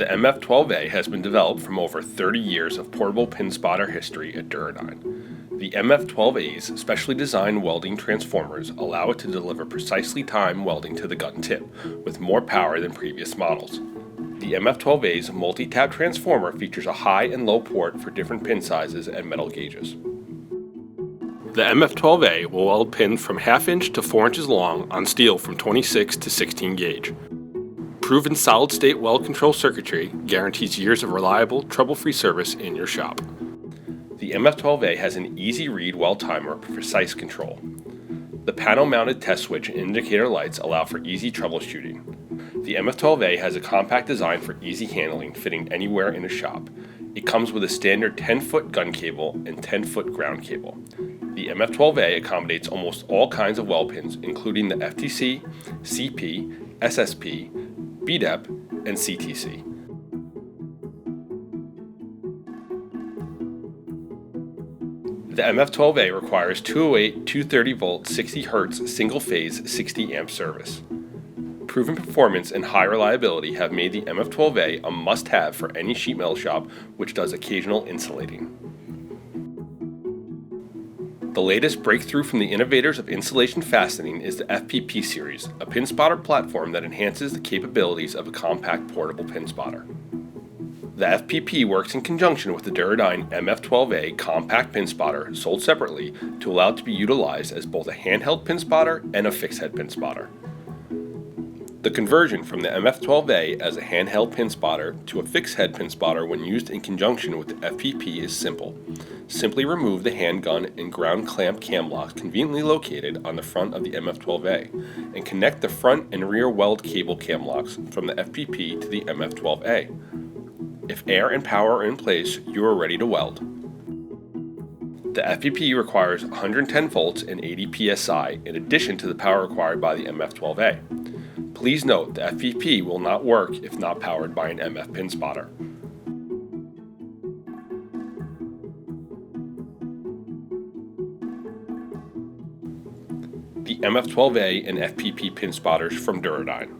The MF12A has been developed from over 30 years of portable pin spotter history at Duro Dyne. The MF12A's specially designed welding transformers allow it to deliver precisely timed welding to the gun tip, with more power than previous models. The MF12A's multi-tap transformer features a high and low port for different pin sizes and metal gauges. The MF12A will weld pins from 1/2 inch to 4 inches long on steel from 26 to 16 gauge. Proven solid-state weld control circuitry guarantees years of reliable, trouble-free service in your shop. The MF12A has an easy-read weld timer for precise control. The panel-mounted test switch and indicator lights allow for easy troubleshooting. The MF12A has a compact design for easy handling, fitting anywhere in a shop. It comes with a standard 10-foot gun cable and 10-foot ground cable. The MF12A accommodates almost all kinds of weld pins, including the FTC, CP, SSP, BDEP, and CTC. The MF12A requires 208, 230 volt, 60 Hz, single-phase, 60 amp service. Proven performance and high reliability have made the MF12A a must-have for any sheet metal shop which does occasional insulating. The latest breakthrough from the innovators of insulation fastening is the FPP series, a pin spotter platform that enhances the capabilities of a compact portable pin spotter. The FPP works in conjunction with the Duro Dyne MF-12A compact pin spotter sold separately to allow it to be utilized as both a handheld pin spotter and a fixed head pin spotter. The conversion from the MF-12A as a handheld pin spotter to a fixed head pin spotter when used in conjunction with the FPP is simple. Simply remove the handgun and ground clamp cam locks conveniently located on the front of the MF-12A and connect the front and rear weld cable cam locks from the FPP to the MF-12A. If air and power are in place, you are ready to weld. The FPP requires 110 volts and 80 psi in addition to the power required by the MF-12A. Please note the FPP will not work if not powered by an MF Pinspotter. The MF-12A and FPP pin spotters from Duro Dyne.